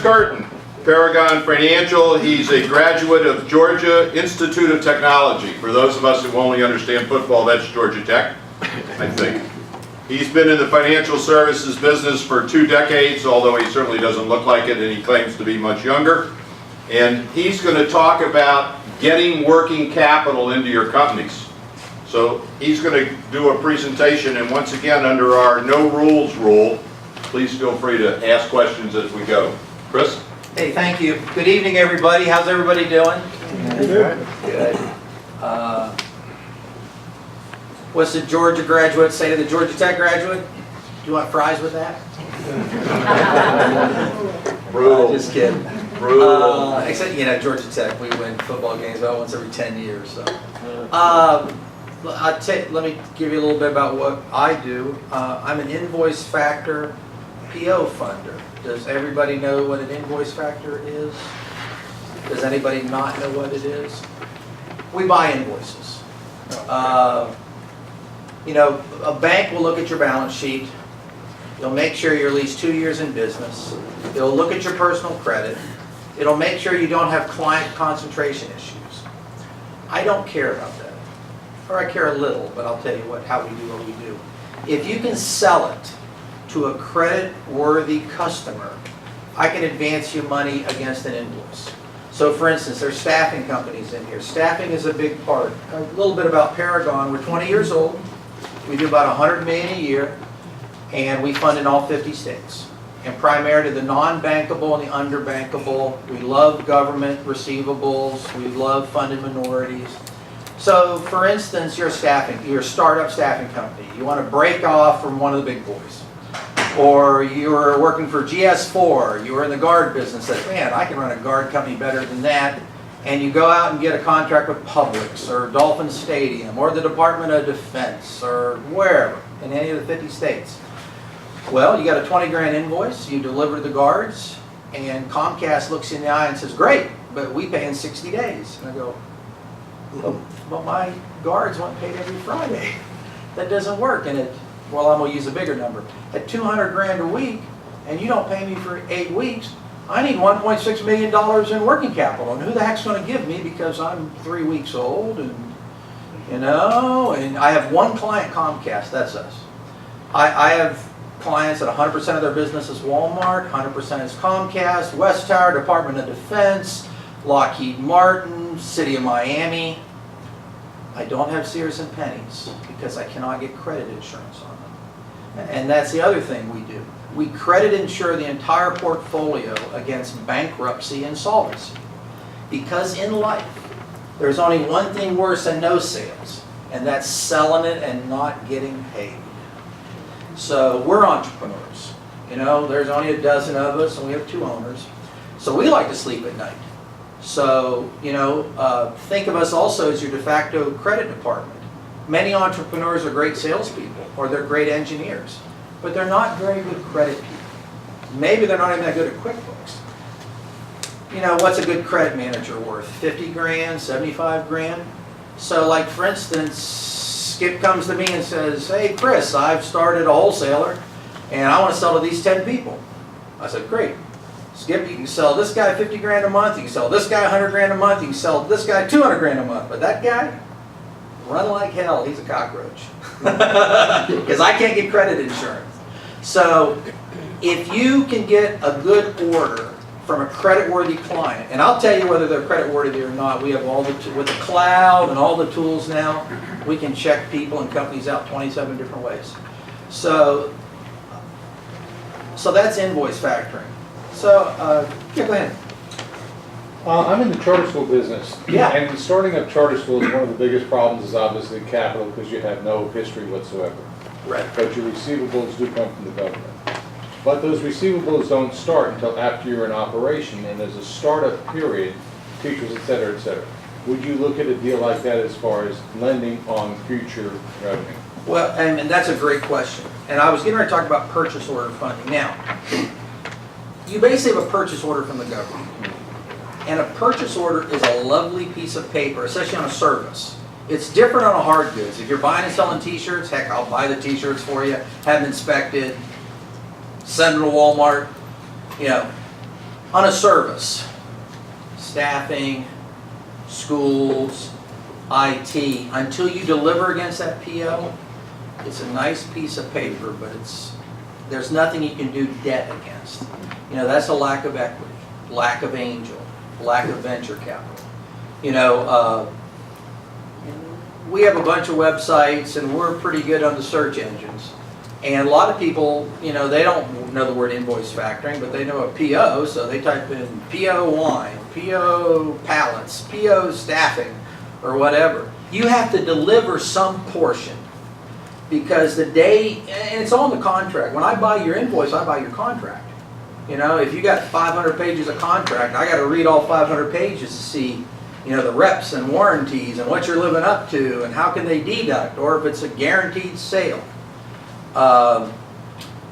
Curtin, Paragon Financial. He's a graduate of Georgia Institute of Technology. For those of us who only understand football, that's Georgia Tech, I think. He's been in the financial services business for 2 decades, although he certainly doesn't look like it, and he claims to be much younger. And he's going to talk about getting working capital into your companies. So he's going to do a presentation, and once again, under our no rules rule, please feel free to ask questions as we go. Chris? Hey, thank you. Good evening, everybody. How's everybody doing? Good. Good. What's the Georgia graduate say to the Georgia Tech graduate? Do you want fries with that? Brutal. Just kidding. Brutal. Except, you know, Georgia Tech, we win football games about once every 10 years. So, let me give you a little bit about what I do. I'm an invoice factor PO funder. Does everybody know what an invoice factor is? Does anybody not know what it is? We buy invoices. You know, a bank will look at your balance sheet. It'll make sure you're at least 2 years in business. It'll look at your personal credit. It'll make sure you don't have client concentration issues. I don't care about that. Or I care a little, but I'll tell you how we do what we do. If you can sell it to a credit-worthy customer, I can advance you money against an invoice. So for instance, there's staffing companies in here. Staffing is a big part. A little bit about Paragon. We're 20 years old. We do about $100 million a year, and we fund in all 50 states. And primarily the non-bankable and the underbankable. We love government receivables. We love funded minorities. So for instance, you're a startup staffing company. You want to break off from one of the big boys. Or you're working for GS4, you were in the guard business, said, man, I can run a guard company better than that. And you go out and get a contract with Publix or Dolphin Stadium or the Department of Defense or wherever in any of the 50 states. Well, you got a 20 grand invoice, you deliver to the guards, and Comcast looks you in the eye and says, great, but we pay in 60 days. And I go, well, my guards want paid every Friday. That doesn't work. And well, I'm going to use a bigger number. At 200 grand a week, and you don't pay me for 8 weeks, I need $1.6 million in working capital. And who the heck's going to give me because I'm 3 weeks old, and you know, and I have one client, Comcast, that's us. I have clients that 100% of their business is Walmart, 100% is Comcast, West Tower, Department of Defense, Lockheed Martin, City of Miami. I don't have Sears and Pennies because I cannot get credit insurance on them. And that's the other thing we do. We credit insure the entire portfolio against bankruptcy and insolvency. Because in life, there's only one thing worse than no sales, and that's selling it and not getting paid. So we're entrepreneurs. You know, there's only a dozen of us, and we have 2 owners. So we like to sleep at night. So, you know, think of us also as your de facto credit department. Many entrepreneurs are great salespeople, or they're great engineers, but they're not very good credit people. Maybe they're not even that good at QuickBooks. You know, what's a good credit manager worth? 50 grand, 75 grand? So like for instance, Skip comes to me and says, hey Chris, I've started a wholesaler and I want to sell to these 10 people. I said, great. Skip, you can sell this guy 50 grand a month, you can sell this guy 100 grand a month, you can sell this guy 200 grand a month, but that guy, run like hell, he's a cockroach. Because I can't get credit insurance. So if you can get a good order from a credit-worthy client, and I'll tell you whether they're credit-worthy or not, we have all the, with the cloud and all the tools now, we can check people and companies out 27 different ways. So that's invoice factoring. So, yeah, go ahead. I'm in the charter school business. Yeah. And starting up charter schools, one of the biggest problems is obviously capital because you have no history whatsoever. Right. But your receivables do come from the government. But those receivables don't start until after you're in operation, and there's a startup period, teachers, et cetera, et cetera. Would you look at a deal like that as far as lending on future revenue? Well, and that's a great question. And I was getting ready to talk about purchase order funding. Now, you basically have a purchase order from the government. And a purchase order is a lovely piece of paper, especially on a service. It's different on a hard goods. If you're buying and selling t-shirts, heck, I'll buy the t-shirts for you, have them inspected, send them to Walmart. You know, on a service, staffing, schools, IT, until you deliver against that PO, it's a nice piece of paper, but there's nothing you can do debt against. You know, that's a lack of equity, lack of angel, lack of venture capital. You know, we have a bunch of websites and we're pretty good on the search engines. And a lot of people, you know, they don't know the word invoice factoring, but they know a PO, so they type in PO wine, PO pallets, PO staffing, or whatever. You have to deliver some portion, because the day, and it's all in the contract. When I buy your invoice, I buy your contract. You know, if you got 500 pages of contract, I got to read all 500 pages to see, you know, the reps and warranties and what you're living up to and how can they deduct, or if it's a guaranteed sale.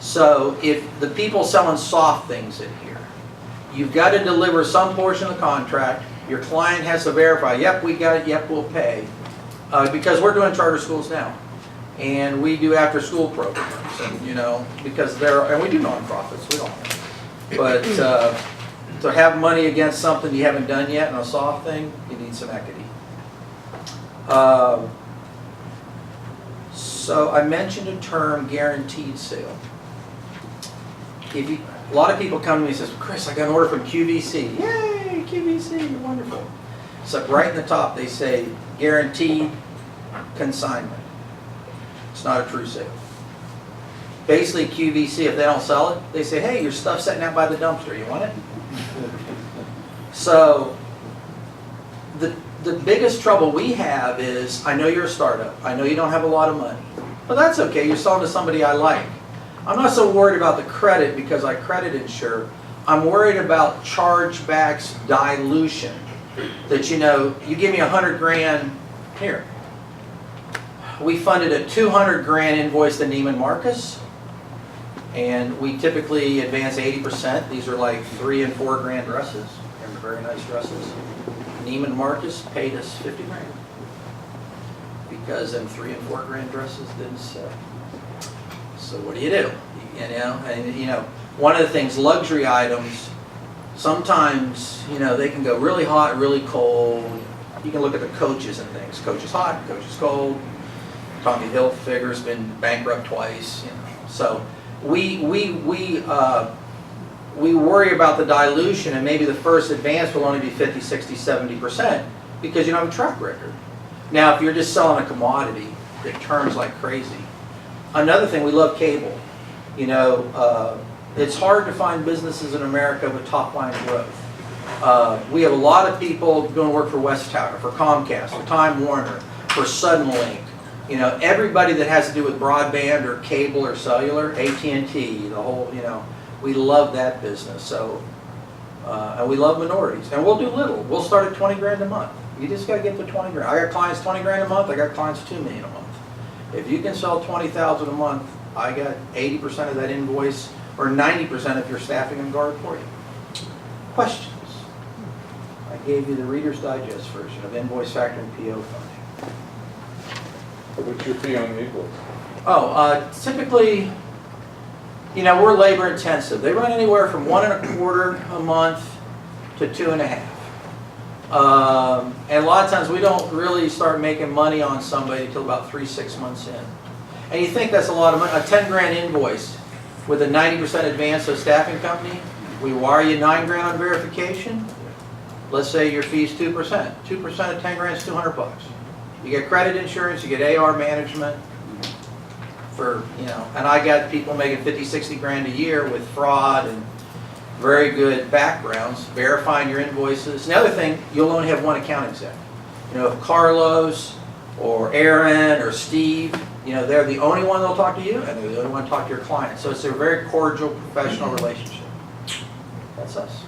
So if the people selling soft things in here, you've got to deliver some portion of the contract. Your client has to verify, yep, we got it, yep, we'll pay. Because we're doing charter schools now. And we do after school programs, and you know, because and we do nonprofits, we don't. But to have money against something you haven't done yet on a soft thing, you need some equity. So I mentioned a term, guaranteed sale. A lot of people come to me and says, Chris, I got an order from QVC. Yay, QVC, wonderful. So right in the top they say, guaranteed consignment. It's not a true sale. Basically QVC, if they don't sell it, they say, hey, your stuff's sitting out by the dumpster, you want it? So the biggest trouble we have is, I know you're a startup, I know you don't have a lot of money, but that's okay, you're selling to somebody I like. I'm not so worried about the credit because I credit insure. I'm worried about chargebacks, dilution. That, you know, you give me 100 grand, here. We funded a 200 grand invoice to Neiman Marcus, and we typically advance 80%. These are like 3 and 4 grand dresses, and very nice dresses. Neiman Marcus paid us 50 grand because them 3 and 4 grand dresses didn't sell. So what do? You know, and you know, one of the things, luxury items, sometimes, you know, they can go really hot, really cold. You can look at the coaches and things. Coach is hot, coach is cold. Tommy Hilfiger's been bankrupt twice, you know. So we worry about the dilution, and maybe the first advance will only be 50, 60, 70% because you don't have a track record. Now, if you're just selling a commodity that turns like crazy. Another thing, we love cable. You know, it's hard to find businesses in America with top line growth. We have a lot of people doing work for West Tower, for Comcast, for Time Warner, for Suddenlink. You know, everybody that has to do with broadband or cable or cellular, AT&T, the whole, you know, we love that business. So, and we love minorities. And we'll do little. We'll start at 20 grand a month. You just got to get to 20 grand. I got clients 20 grand a month. I got clients 2 million a month. If you can sell 20,000 a month, I got 80% of that invoice, or 90% if you're staffing and guard for you. Questions? I gave you the Reader's Digest version of invoice factoring PO funding. What's your fee on the invoice? Oh, typically, you know, we're labor intensive. They run anywhere from 1 1/4 a month to 2.5. And a lot of times we don't really start making money on somebody until about 3-6 months in. And you think that's a lot of money. A 10 grand invoice with a 90% advance to a staffing company, we wire you 9 grand on verification. Let's say your fee's 2%. 2% of 10 grand is $200. You get credit insurance, you get AR management for, you know, and I got people making 50, 60 grand a year with fraud and very good backgrounds, verifying your invoices. And the other thing, you'll only have one account exec. You know, if Carlos or Aaron or Steve, you know, they're the only one that'll talk to you, and they're the only one to talk to your client. So it's a very cordial, professional relationship. That's us.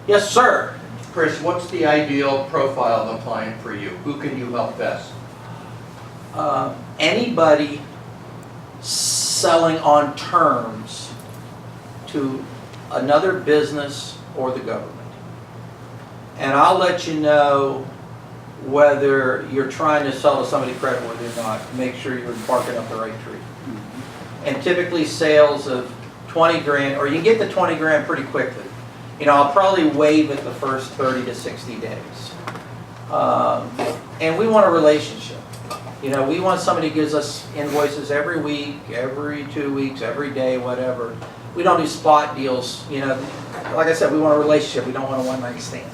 Yes, sir. Chris, what's the ideal profile of a client for you? Who can you help best? Anybody selling on terms to another business or the government. And I'll let you know whether you're trying to sell to somebody creditworthy or not. Make sure you're barking up the right tree. And typically sales of 20 grand, or you can get the 20 grand pretty quickly. You know, I'll probably waive it the first 30 to 60 days. And we want a relationship. You know, we want somebody who gives us invoices every week, every 2 weeks, every day, whatever. We don't do spot deals, you know. Like I said, we want a relationship. We don't want a one-night stand.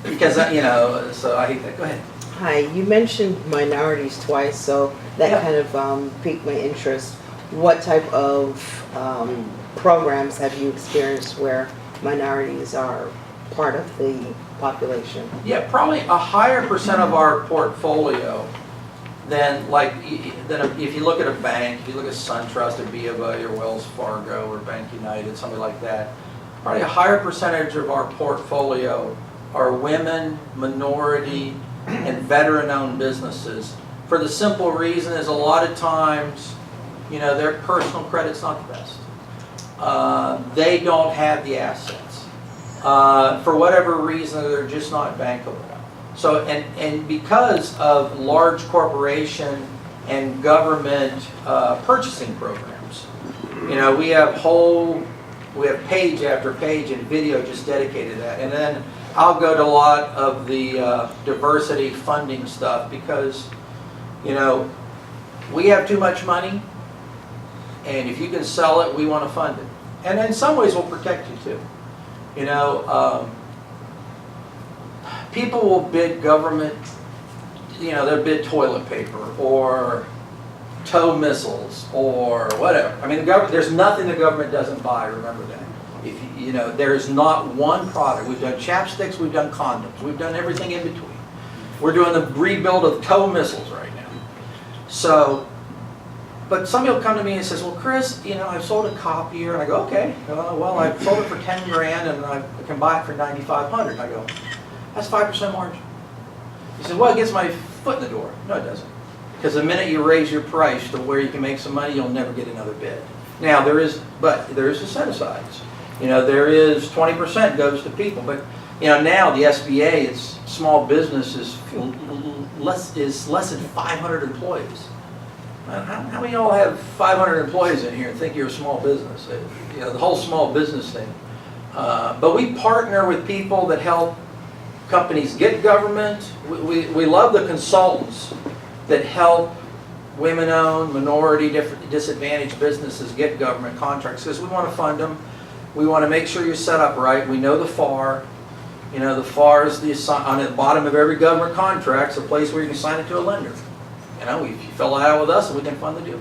Because, you know, so I hate that. Go ahead. Hi, you mentioned minorities twice, so that Yeah. kind of piqued my interest. What type of programs have you experienced where minorities are part of the population? Yeah, probably a higher percent of our portfolio than if you look at a bank, if you look at SunTrust or B of A or Wells Fargo or Bank United, something like that, probably a higher percentage of our portfolio are women, minority, and veteran-owned businesses. For the simple reason is a lot of times, you know, their personal credit's not the best. They don't have the assets. For whatever reason, they're just not bankable. So, and because of large corporation and government purchasing programs, you know, we have page after page and video just dedicated to that. And then I'll go to a lot of the diversity funding stuff because, you know, we have too much money, and if you can sell it, we want to fund it. And in some ways, we'll protect you too. You know, people will bid government, you know, they'll bid toilet paper or tow missiles or whatever. I mean, there's nothing the government doesn't buy, remember that. If you know, there's not one product. We've done chapsticks, we've done condoms, we've done everything in between. We're doing the rebuild of tow missiles right now. So, but somebody will come to me and says, well, Chris, you know, I've sold a copier. And I go, okay, well, I've sold it for 10 grand and I can buy it for 9,500. And I go, that's 5% margin. He says, well, it gets my foot in the door. No, it doesn't. Because the minute you raise your price to where you can make some money, you'll never get another bid. Now, there is a set-asides. You know, there is 20% goes to people. But, you know, now the SBA, it's small business is less than 500 employees. How many of y'all have 500 employees in here and think you're a small business? You know, the whole small business thing. But we partner with people that help companies get government. We love the consultants that help women-owned, minority, disadvantaged businesses get government contracts because we want to fund them. We want to make sure you're set up right. We know the FAR. You know, the FAR is on the bottom of every government contract. It's a place where you can sign it to a lender. You know, if you fill it out with us, and we can fund the deal.